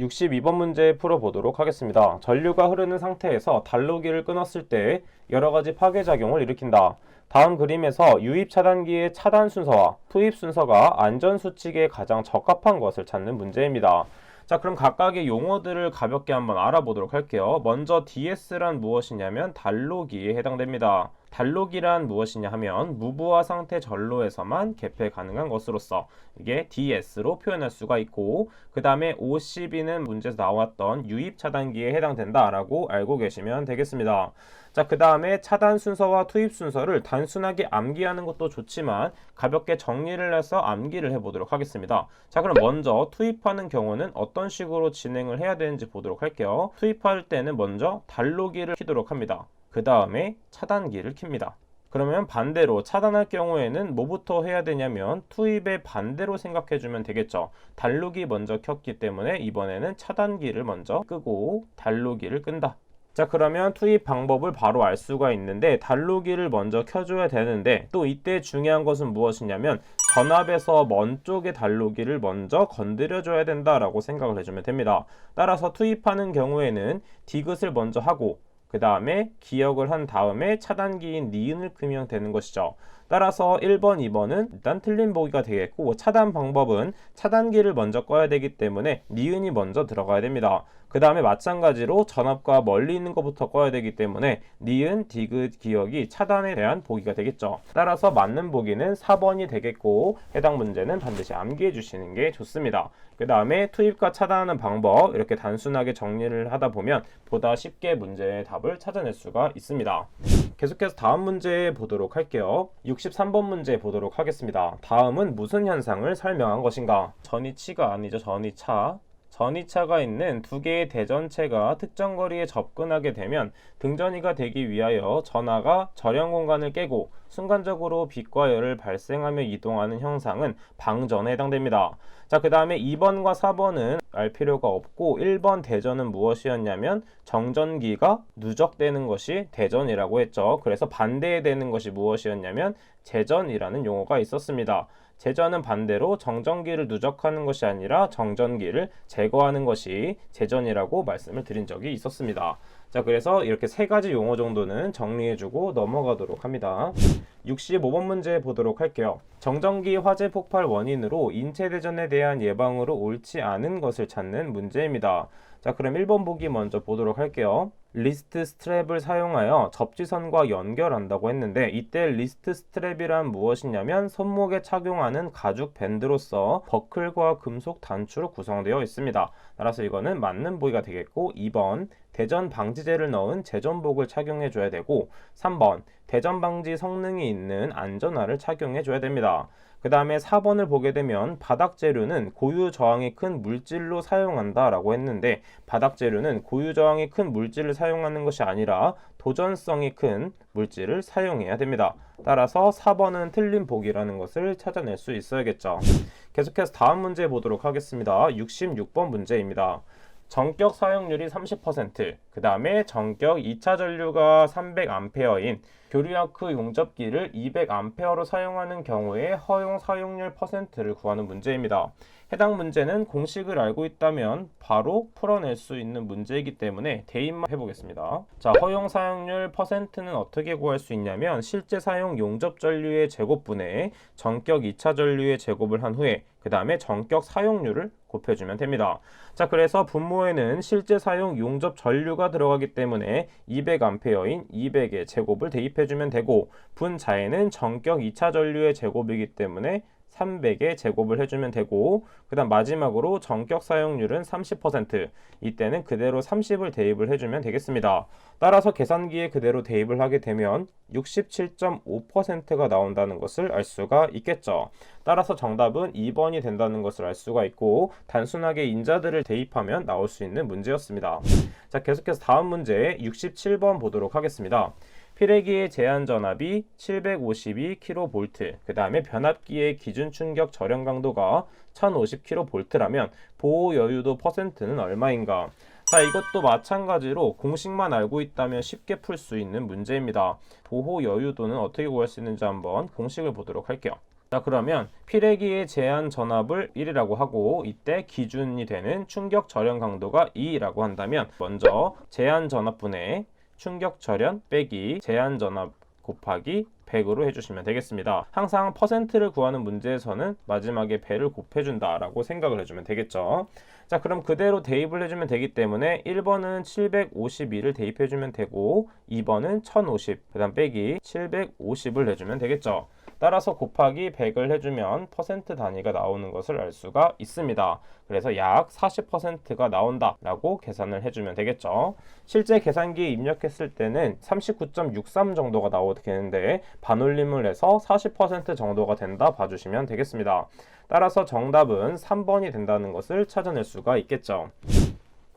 62번 문제 풀어보도록 하겠습니다. 전류가 흐르는 상태에서 단로기를 끊었을 때 여러가지 파괴작용을 일으킨다. 다음 그림에서 유입 차단기의 차단 순서와 투입 순서가 안전수칙에 가장 적합한 것을 찾는 문제입니다. 자, 그럼 각각의 용어들을 가볍게 한번 알아보도록 할게요. 먼저 DS란 무엇이냐면 단로기에 해당됩니다. 단로기란 무엇이냐 하면 무부하 상태 전로에서만 개폐 가능한 것으로서 이게 DS로 표현할 수가 있고, 그 다음에 OCB는 문제에서 나왔던 유입 차단기에 해당된다라고 알고 계시면 되겠습니다. 자, 그 다음에 차단 순서와 투입 순서를 단순하게 암기하는 것도 좋지만 가볍게 정리를 해서 암기를 해보도록 하겠습니다. 자, 그럼 먼저 투입하는 경우는 어떤 식으로 진행을 해야 되는지 보도록 할게요. 투입할 때는 먼저 단로기를 키도록 합니다. 그 다음에 차단기를 킵니다. 그러면 반대로 차단할 경우에는 뭐부터 해야 되냐면 투입의 반대로 생각해주면 되겠죠. 단로기 먼저 켰기 때문에 이번에는 차단기를 먼저 끄고 단로기를 끈다. 자, 그러면 투입 방법을 바로 알 수가 있는데 단로기를 먼저 켜줘야 되는데, 또 이때 중요한 것은 무엇이냐면 전압에서 먼 쪽의 단로기를 먼저 건드려 줘야 된다라고 생각을 해주면 됩니다. 따라서 투입하는 경우에는 디귿을 먼저 하고 그 다음에 기역을 한 다음에 차단기인 니은을 끄면 되는 것이죠. 따라서 1번, 2번은 일단 틀린 보기가 되겠고, 차단 방법은 차단기를 먼저 꺼야 되기 때문에 니은이 먼저 들어가야 됩니다. 그 다음에 마찬가지로 전압과 멀리 있는 것부터 꺼야 되기 때문에 니은, 디귿, 기역이 차단에 대한 보기가 되겠죠. 따라서 맞는 보기는 4번이 되겠고, 해당 문제는 반드시 암기해 주시는 게 좋습니다. 그 다음에 투입과 차단하는 방법 이렇게 단순하게 정리를 하다 보면 보다 쉽게 문제의 답을 찾아낼 수가 있습니다. 계속해서 다음 문제 보도록 할게요. 63번 문제 보도록 하겠습니다. 다음은 무슨 현상을 설명한 것인가? 전이치가 아니죠. 전이차. 전이차가 있는 두 개의 대전체가 특정 거리에 접근하게 되면 등전이가 되기 위하여 전하가 절연 공간을 깨고 순간적으로 빛과 열을 발생하며 이동하는 형상은 방전에 해당됩니다. 자, 그 다음에 2번과 4번은 알 필요가 없고 1번 대전은 무엇이었냐면 정전기가 누적되는 것이 대전이라고 했죠. 그래서 반대되는 것이 무엇이었냐면 재전이라는 용어가 있었습니다. 재전은 반대로 정전기를 누적하는 것이 아니라 정전기를 제거하는 것이 재전이라고 말씀을 드린 적이 있었습니다. 자, 그래서 이렇게 세 가지 용어 정도는 정리해주고 넘어가도록 합니다. 65번 문제 보도록 할게요. 정전기 화재 폭발 원인으로 인체대전에 대한 예방으로 옳지 않은 것을 찾는 문제입니다. 자, 그럼 1번 보기 먼저 보도록 할게요. 리스트 스트랩을 사용하여 접지선과 연결한다고 했는데, 이때 리스트 스트랩이란 무엇이냐면 손목에 착용하는 가죽 밴드로서 버클과 금속 단추로 구성되어 있습니다. 따라서 이거는 맞는 보기가 되겠고, 2번 대전 방지제를 넣은 제전복을 착용해 줘야 되고, 3번 대전 방지 성능이 있는 안전화를 착용해 줘야 됩니다. 그 다음에 4번을 보게 되면 바닥 재료는 고유 저항이 큰 물질로 사용한다 라고 했는데, 바닥 재료는 고유 저항이 큰 물질을 사용하는 것이 아니라 도전성이 큰 물질을 사용해야 됩니다. 따라서 4번은 틀린 보기라는 것을 찾아낼 수 있어야겠죠. 계속해서 다음 문제 보도록 하겠습니다. 66번 문제입니다. 전격 사용률이 30%, 그 다음에 전격 2차 전류가 300A인 교류아크 용접기를 200A로 사용하는 경우에 허용 사용률 퍼센트를 구하는 문제입니다. 해당 문제는 공식을 알고 있다면 바로 풀어낼 수 있는 문제이기 때문에 대입만 해보겠습니다. 자, 허용 사용률 퍼센트는 어떻게 구할 수 있냐면 실제 사용 용접 전류의 제곱분에 전격 2차 전류의 제곱을 한 후에 그 다음에 전격 사용률을 곱해주면 됩니다. 자, 그래서 분모에는 실제 사용 용접 전류가 들어가기 때문에 200A인 200의 제곱을 대입해주면 되고, 분자에는 전격 2차 전류의 제곱이기 때문에 300의 제곱을 해주면 되고, 그 다음 마지막으로 전격 사용률은 30%, 이때는 그대로 30을 대입을 해주면 되겠습니다. 따라서 계산기에 그대로 대입을 하게 되면 67.5%가 나온다는 것을 알 수가 있겠죠. 따라서 정답은 2번이 된다는 것을 알 수가 있고, 단순하게 인자들을 대입하면 나올 수 있는 문제였습니다. 자, 계속해서 다음 문제 67번 보도록 하겠습니다. 필해기의 제한 전압이 752kV, 그 다음에 변압기의 기준 충격 절연 강도가 1050kV라면 보호 여유도 퍼센트는 얼마인가? 자, 이것도 마찬가지로 공식만 알고 있다면 쉽게 풀 수 있는 문제입니다. 보호 여유도는 어떻게 구할 수 있는지 한번 공식을 보도록 할게요. 자, 그러면 피래기의 제한 전압을 1이라고 하고 이때 기준이 되는 충격 절연 강도가 2라고 한다면 먼저 제한 전압분의 충격 절연 빼기 제한 전압 곱하기 100으로 해주시면 되겠습니다. 항상 퍼센트를 구하는 문제에서는 마지막에 배를 곱해준다 라고 생각을 해주면 되겠죠. 자, 그럼 그대로 대입을 해주면 되기 때문에 1번은 752를 대입해주면 되고 2번은 1050, 그 다음 빼기 750을 해주면 되겠죠. 따라서 곱하기 100을 해주면 퍼센트 단위가 나오는 것을 알 수가 있습니다. 그래서 약 40%가 나온다 라고 계산을 해주면 되겠죠. 실제 계산기에 입력했을 때는 39.63 정도가 나오겠는데 반올림을 해서 40% 정도가 된다 봐주시면 되겠습니다. 따라서 정답은 3번이 된다는 것을 찾아낼 수가 있겠죠.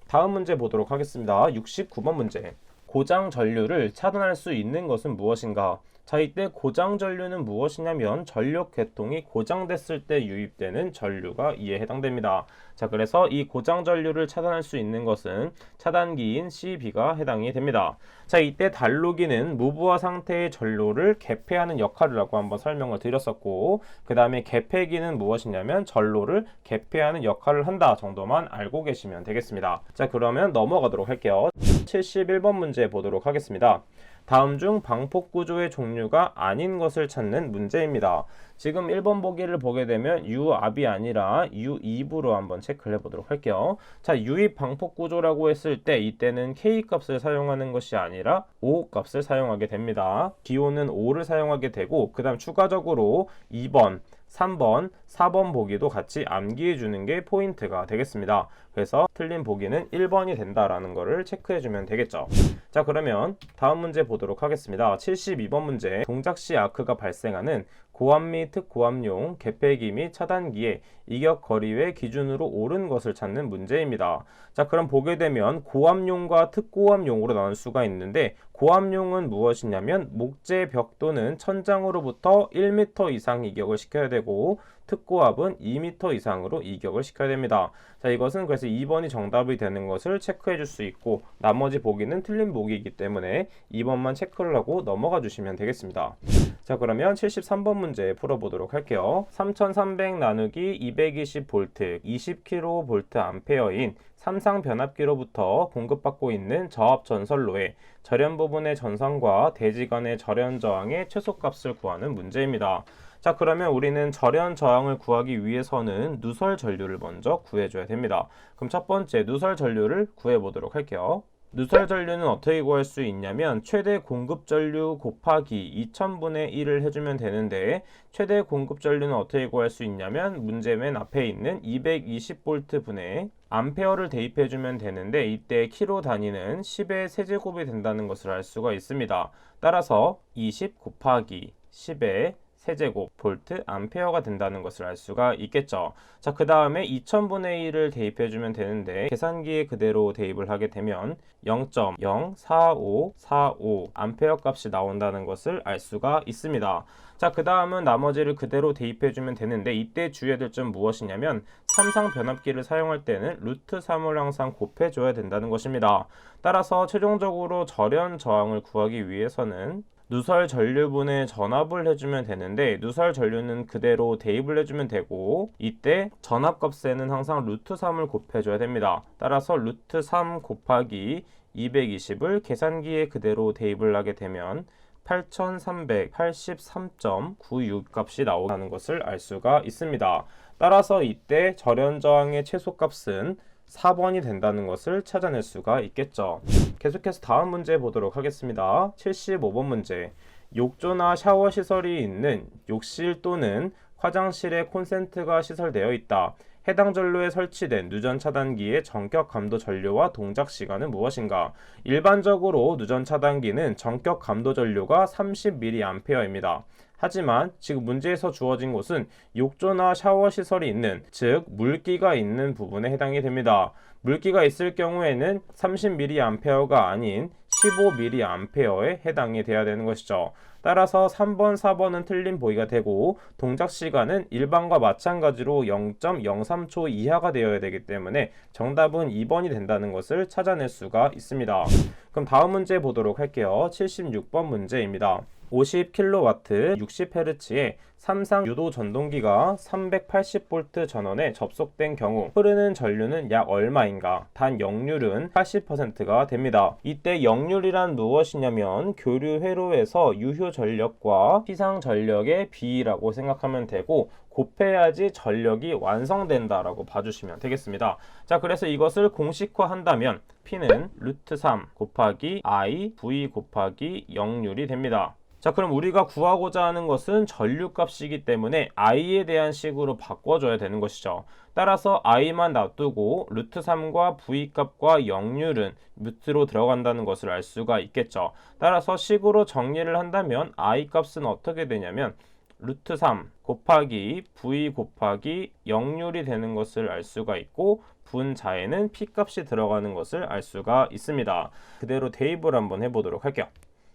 다음 문제 보도록 하겠습니다. 69번 문제. 고장 전류를 차단할 수 있는 것은 무엇인가? 자, 이때 고장 전류는 무엇이냐면 전력 계통이 고장됐을 때 유입되는 전류가 이에 해당됩니다. 자, 그래서 이 고장 전류를 차단할 수 있는 것은 차단기인 CB가 해당이 됩니다. 자, 이때 단로기는 무부하 상태의 전로를 개폐하는 역할이라고 한번 설명을 드렸었고, 그 다음에 개폐기는 무엇이냐면 전로를 개폐하는 역할을 한다 정도만 알고 계시면 되겠습니다. 자, 그러면 넘어가도록 할게요. 71번 문제 보도록 하겠습니다. 다음 중 방폭 구조의 종류가 아닌 것을 찾는 문제입니다. 지금 1번 보기를 보게 되면 유압이 아니라 유입으로 한번 체크를 해보도록 할게요. 자, 유입 방폭 구조라고 했을 때 이때는 K 값을 사용하는 것이 아니라 O 값을 사용하게 됩니다. 기호는 5를 사용하게 되고 그 다음 추가적으로 2번 3번, 4번 보기도 같이 암기해 주는 게 포인트가 되겠습니다. 그래서 틀린 보기는 1번이 된다라는 것을 체크해 주면 되겠죠. 자, 그러면 다음 문제 보도록 하겠습니다. 72번 문제. 동작 시 아크가 발생하는 고압 및 특고압용 개폐기 및 차단기의 이격 거리의 기준으로 옳은 것을 찾는 문제입니다. 자, 그럼 보게 되면 고압용과 특고압용으로 나눌 수가 있는데 고압용은 무엇이냐면 목재 벽 또는 천장으로부터 1m 이상 이격을 시켜야 되고 특고압은 2m 이상으로 이격을 시켜야 됩니다. 자, 이것은 그래서 2번이 정답이 되는 것을 체크해 줄 수 있고 나머지 보기는 틀린 보기이기 때문에 2번만 체크를 하고 넘어가 주시면 되겠습니다. 자, 그러면 73번 문제 풀어보도록 할게요. 3300 나누기 220V 20kVA인 삼상 변압기로부터 공급받고 있는 저압 전선로의 절연 부분의 전선과 대지 간의 절연 저항의 최소값을 구하는 문제입니다. 자, 그러면 우리는 절연 저항을 구하기 위해서는 누설 전류를 먼저 구해줘야 됩니다. 그럼 첫 번째 누설 전류를 구해보도록 할게요. 누설 전류는 어떻게 구할 수 있냐면 최대 공급 전류 곱하기 2000분의 1을 해주면 되는데 최대 공급 전류는 어떻게 구할 수 있냐면 문제 맨 앞에 있는 220V 분의 암페어를 대입해주면 되는데 이때 킬로 단위는 10의 세제곱이 된다는 것을 알 수가 있습니다. 따라서 20 곱하기 10의 세제곱 볼트 암페어가 된다는 것을 알 수가 있겠죠. 자, 그 다음에 2000분의 1을 대입해주면 되는데 계산기에 그대로 대입을 하게 되면 0.04545 암페어 값이 나온다는 것을 알 수가 있습니다. 자, 그 다음은 나머지를 그대로 대입해주면 되는데 이때 주의해야 될 점 무엇이냐면 삼상 변압기를 사용할 때는 루트 3을 항상 곱해줘야 된다는 것입니다. 따라서 최종적으로 절연 저항을 구하기 위해서는 누설 전류분의 전압을 해주면 되는데 누설 전류는 그대로 대입을 해주면 되고 이때 전압값에는 항상 루트 3을 곱해줘야 됩니다. 따라서 루트 3 곱하기 220을 계산기에 그대로 대입을 하게 되면 8383.96 값이 나오는 것을 알 수가 있습니다. 따라서 이때 절연 저항의 최소값은 4번이 된다는 것을 찾아낼 수가 있겠죠. 계속해서 다음 문제 보도록 하겠습니다. 75번 문제. 욕조나 샤워 시설이 있는 욕실 또는 화장실에 콘센트가 시설되어 있다. 해당 전로에 설치된 누전 차단기의 전격 감도 전류와 동작 시간은 무엇인가? 일반적으로 누전 차단기는 전격 감도 전류가 30mA입니다. 하지만 지금 문제에서 주어진 곳은 욕조나 샤워 시설이 있는, 즉 물기가 있는 부분에 해당이 됩니다. 물기가 있을 경우에는 30mA가 아닌 15mA에 해당이 돼야 되는 것이죠. 따라서 3번, 4번은 틀린 보기가 되고 동작 시간은 일반과 마찬가지로 0.03초 이하가 되어야 되기 때문에 정답은 2번이 된다는 것을 찾아낼 수가 있습니다. 그럼 다음 문제 보도록 할게요. 76번 문제입니다. 50kW 60Hz의 삼상 유도 전동기가 380V 전원에 접속된 경우 흐르는 전류는 약 얼마인가? 단 역률은 80%가 됩니다. 이때 역률이란 무엇이냐면 교류 회로에서 유효 전력과 피상 전력의 비라고 생각하면 되고, 곱해야지 전력이 완성된다라고 봐주시면 되겠습니다. 자, 그래서 이것을 공식화한다면 P는 루트 3 곱하기 I V 곱하기 역률이 됩니다. 자, 그럼 우리가 구하고자 하는 것은 전류값이기 때문에 I에 대한 식으로 바꿔줘야 되는 것이죠. 따라서 I만 놔두고 루트 3과 V값과 역률은 루트로 들어간다는 것을 알 수가 있겠죠. 따라서 식으로 정리를 한다면 I값은 어떻게 되냐면 루트 3 곱하기 V 곱하기 역률이 되는 것을 알 수가 있고, 분자에는 P값이 들어가는 것을 알 수가 있습니다. 그대로 대입을 한번 해보도록 할게요.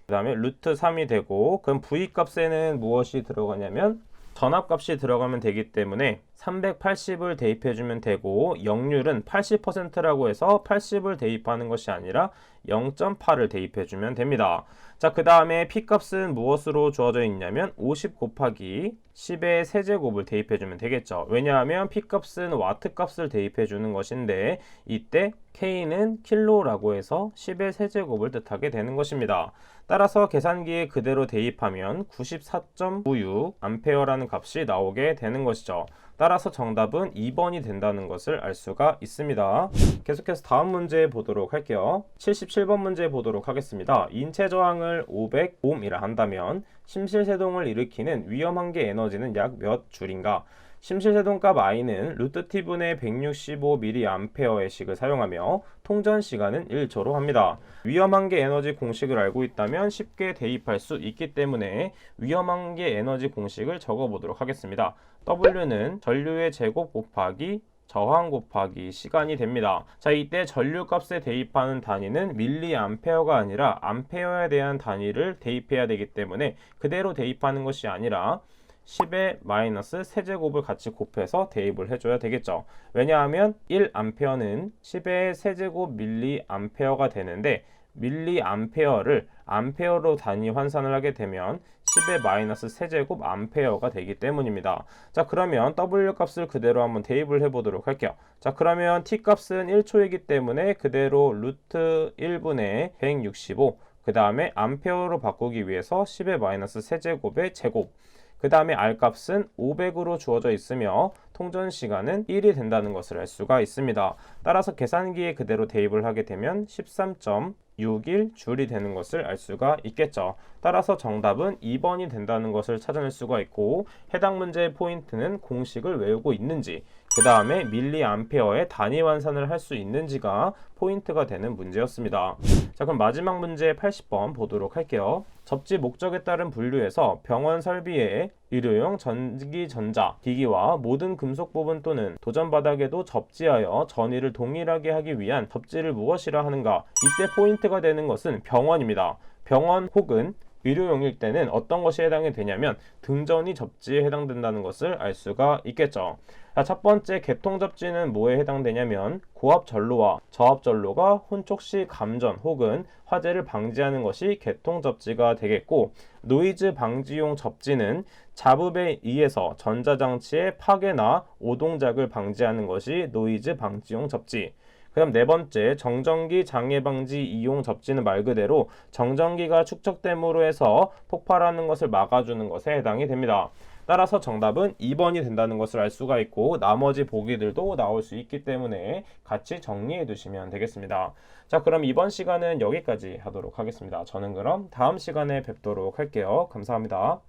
그 다음에 루트 3이 되고, 그럼 V값에는 무엇이 들어가냐면 전압값이 들어가면 되기 때문에 380을 대입해주면 되고, 역률은 80%라고 해서 80을 대입하는 것이 아니라 0.8을 대입해주면 됩니다. 자, 그 다음에 P값은 무엇으로 주어져 있냐면 50 곱하기 10의 세제곱을 대입해주면 되겠죠. 왜냐하면 P값은 와트값을 대입해주는 것인데, 이때 K는 킬로라고 해서 10의 세제곱을 뜻하게 되는 것입니다. 따라서 계산기에 그대로 대입하면 94.96 암페어라는 값이 나오게 되는 것이죠. 따라서 정답은 2번이 된다는 것을 알 수가 있습니다. 계속해서 다음 문제 보도록 할게요. 77번 문제 보도록 하겠습니다. 인체 저항을 500옴이라 한다면 심실세동을 일으키는 위험한계 에너지는 약 몇 줄인가? 심실세동값 I는 루트 T분의 165mA의 식을 사용하며 통전 시간은 1초로 합니다. 위험한계 에너지 공식을 알고 있다면 쉽게 대입할 수 있기 때문에 위험한계 에너지 공식을 적어보도록 하겠습니다. W는 전류의 제곱 곱하기 저항 곱하기 시간이 됩니다. 자, 이때 전류값에 대입하는 단위는 밀리암페어가 아니라 암페어에 대한 단위를 대입해야 되기 때문에 그대로 대입하는 것이 아니라 10의 마이너스 세제곱을 같이 곱해서 대입을 해줘야 되겠죠. 왜냐하면 1암페어는 10의 세제곱 밀리암페어가 되는데, 밀리암페어를 암페어로 단위 환산을 하게 되면 10의 마이너스 세제곱 암페어가 되기 때문입니다. 자, 그러면 W 값을 그대로 한번 대입을 해보도록 할게요. 자, 그러면 T 값은 1초이기 때문에 그대로 루트 1분의 165, 그 다음에 암페어로 바꾸기 위해서 10의 마이너스 세제곱의 제곱, 그 다음에 R값은 500으로 주어져 있으며 통전 시간은 1이 된다는 것을 알 수가 있습니다. 따라서 계산기에 그대로 대입을 하게 되면 13.61줄이 되는 것을 알 수가 있겠죠. 따라서 정답은 2번이 된다는 것을 찾아낼 수가 있고, 해당 문제의 포인트는 공식을 외우고 있는지, 그 다음에 밀리암페어의 단위 환산을 할 수 있는지가 포인트가 되는 문제였습니다. 자, 그럼 마지막 문제 80번 보도록 할게요. 접지 목적에 따른 분류에서 병원 설비에 의료용 전기전자 기기와 모든 금속 부분 또는 도전 바닥에도 접지하여 전위를 동일하게 하기 위한 접지를 무엇이라 하는가? 이때 포인트가 되는 것은 병원입니다. 병원 혹은 의료용일 때는 어떤 것이 해당이 되냐면 등전이 접지에 해당된다는 것을 알 수가 있겠죠. 자, 첫 번째 개통 접지는 뭐에 해당되냐면 고압 전로와 저압 전로가 혼촉 시 감전 혹은 화재를 방지하는 것이 개통 접지가 되겠고, 노이즈 방지용 접지는 잡음에 의해서 전자장치의 파괴나 오동작을 방지하는 것이 노이즈 방지용 접지. 그럼 네 번째, 정전기 장애 방지 이용 접지는 말 그대로 정전기가 축적됨으로 해서 폭발하는 것을 막아주는 것에 해당이 됩니다. 따라서 정답은 2번이 된다는 것을 알 수가 있고, 나머지 보기들도 나올 수 있기 때문에 같이 정리해 두시면 되겠습니다. 자, 그럼 이번 시간은 여기까지 하도록 하겠습니다. 저는 그럼 다음 시간에 뵙도록 할게요. 감사합니다.